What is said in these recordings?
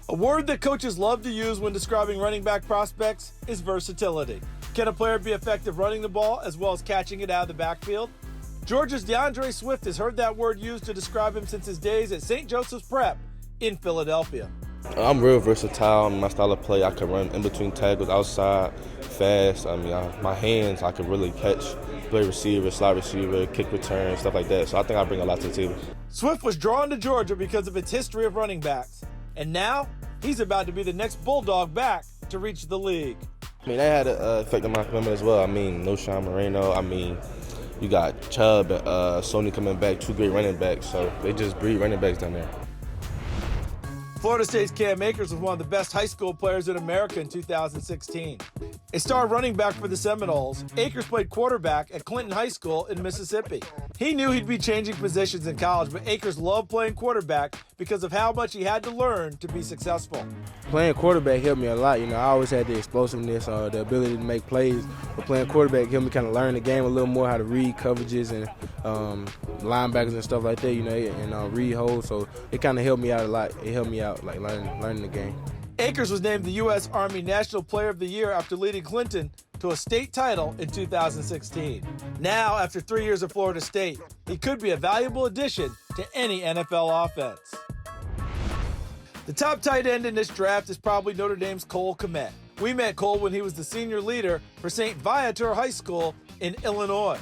A word that coaches love to use when describing running back prospects is versatility. Can a player be effective running the ball as well as catching it out of the backfield? Georgia's DeAndre Swift has heard that word used to describe him since his days at St. Joseph's Prep in Philadelphia. I'm real versatile in my style of play. I can run in between tackles, outside, fast. My hands, I can really catch, play receiver, slide receiver, kick return, stuff like that. So I think I bring a lot to the table. Swift was drawn to Georgia because of its history of running backs. And now, he's about to be the next Bulldog back to reach the league. That had an effect on my commitment as well. No Sean Moreno. You got Chubb, Sony coming back, two great running backs. So they just breed running backs down there. Florida State's Cam Akers was one of the best high school players in America in 2016. A star running back for the Seminoles, Akers played quarterback at Clinton High School in Mississippi. He knew he'd be changing positions in college, but Akers loved playing quarterback because of how much he had to learn to be successful. Playing quarterback helped me a lot. I always had the explosiveness, the ability to make plays, but playing quarterback helped me kind of learn the game a little more, how to read coverages and linebackers and stuff like that, and read holes. So it kind of helped me out a lot. It helped me out, like learning the game. Akers was named the U.S. Army National Player of the Year after leading Clinton to a state title in 2016. Now, after 3 years at Florida State, he could be a valuable addition to any NFL offense. The top tight end in this draft is probably Notre Dame's Cole Kmet. We met Cole when he was the senior leader for St. Viator High School in Illinois.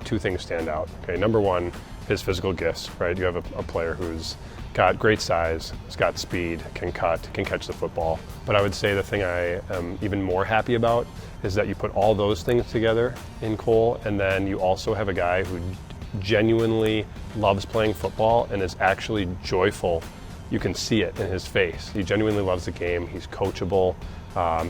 Two things stand out. Okay, number one, his physical gifts, right? You have a player who's got great size, has got speed, can cut, can catch the football. But I would say the thing I am even more happy about is that you put all those things together in Cole, and then you also have a guy who genuinely loves playing football and is actually joyful. You can see it in his face. He genuinely loves the game. He's coachable.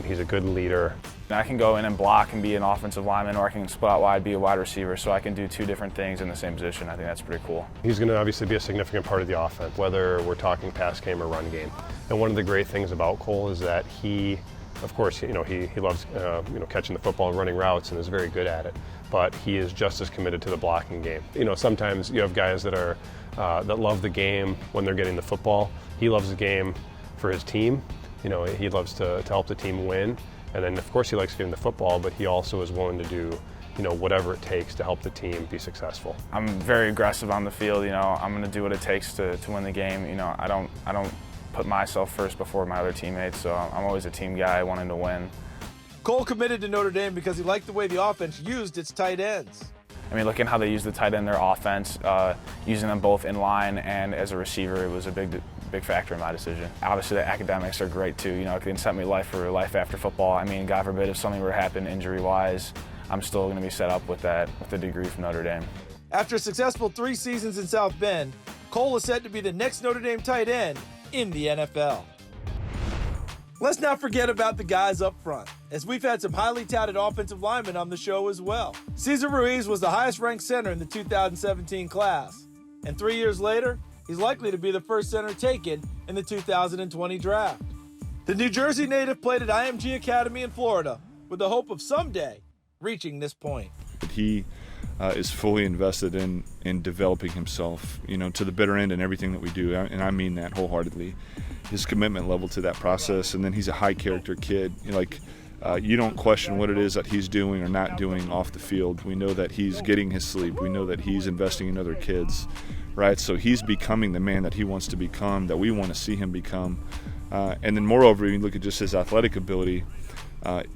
He's a good leader. I can go in and block and be an offensive lineman, or I can split out wide, be a wide receiver, so I can do two different things in the same position. I think that's pretty cool. He's going to obviously be a significant part of the offense, whether we're talking pass game or run game. And one of the great things about Cole is that he, of course, he loves catching the football and running routes and is very good at it. But he is just as committed to the blocking game. Sometimes you have guys that are that love the game when they're getting the football. He loves the game for his team. He loves to help the team win. And then, of course, he likes getting the football, but he also is willing to do, whatever it takes to help the team be successful. I'm very aggressive on the field. I'm going to do what it takes to win the game. I don't put myself first before my other teammates, so I'm always a team guy wanting to win. Cole committed to Notre Dame because he liked the way the offense used its tight ends. Looking how they use the tight end in their offense, using them both in line and as a receiver, it was a big factor in my decision. Obviously, the academics are great too. It can set me life for life after football. God forbid if something were to happen injury-wise, I'm still going to be set up with a degree from Notre Dame. After a successful 3 seasons in South Bend, Cole is set to be the next Notre Dame tight end in the NFL. Let's not forget about the guys up front, as we've had some highly touted offensive linemen on the show as well. Cesar Ruiz was the highest-ranked center in the 2017 class, and 3 years later, he's likely to be the first center taken in the 2020 draft. The New Jersey native played at IMG Academy in Florida with the hope of someday reaching this point. He is fully invested in developing himself, to the bitter end in everything that we do, and I mean that wholeheartedly. His commitment level to that process, and then he's a high-character kid. You don't question what it is that he's doing or not doing off the field. We know that he's getting his sleep. We know that he's investing in other kids, right? So he's becoming the man that he wants to become, that we want to see him become. And then moreover, you look at just his athletic ability,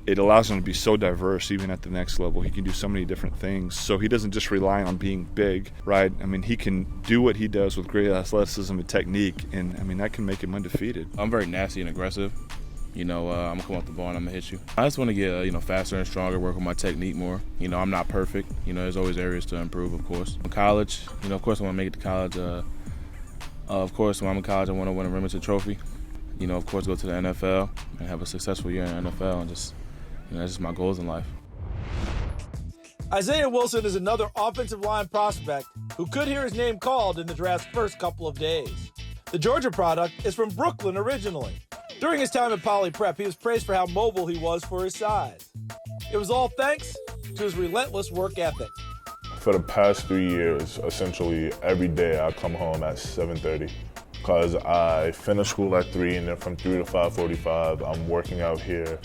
it allows him to be so diverse even at the next level. He can do so many different things. So he doesn't just rely on being big, right? He can do what he does with great athleticism and technique, and that can make him undefeated. I'm very nasty and aggressive. I'm going to come off the ball and I'm going to hit you. I just want to get, faster and stronger, work on my technique more. I'm not perfect. There's always areas to improve, of course. In college, of course I want to make it to college. Of course, when I'm in college, I want to win a Remington Trophy. Of course, go to the NFL and have a successful year in the NFL, and just, that's just my goals in life. Isaiah Wilson is another offensive line prospect who could hear his name called in the draft's first couple of days. The Georgia product is from Brooklyn originally. During his time at Poly Prep, he was praised for how mobile he was for his size. It was all thanks to his relentless work ethic. For the past 3 years, essentially every day I come home at 7:30. because I finish school at 3, and then from 3 to 5:45, I'm working out here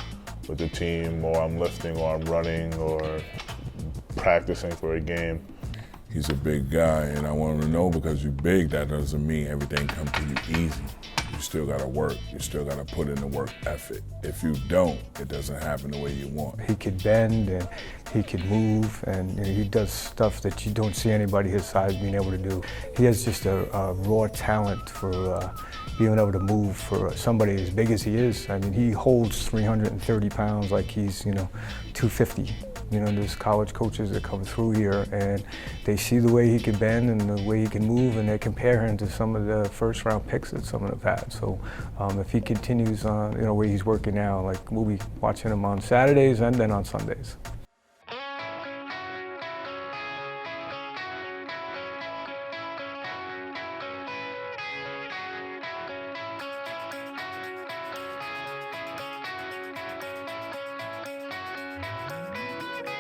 with the team, or I'm lifting, or I'm running, or practicing for a game. He's a big guy, and I want him to know because you're big, that doesn't mean everything comes to you easy. You still gotta work. You still gotta put in the work effort. If you don't, it doesn't happen the way you want. He could bend and he could move, and he does stuff that you don't see anybody his size being able to do. He has just a raw talent for being able to move for somebody as big as he is. I mean, he holds 330 pounds like he's, 250. There's college coaches that come through here and they see the way he can bend and the way he can move, and they compare him to some of the first-round picks that some of them have had. So if he continues on, the way he's working now, like we'll be watching him on Saturdays and then on Sundays.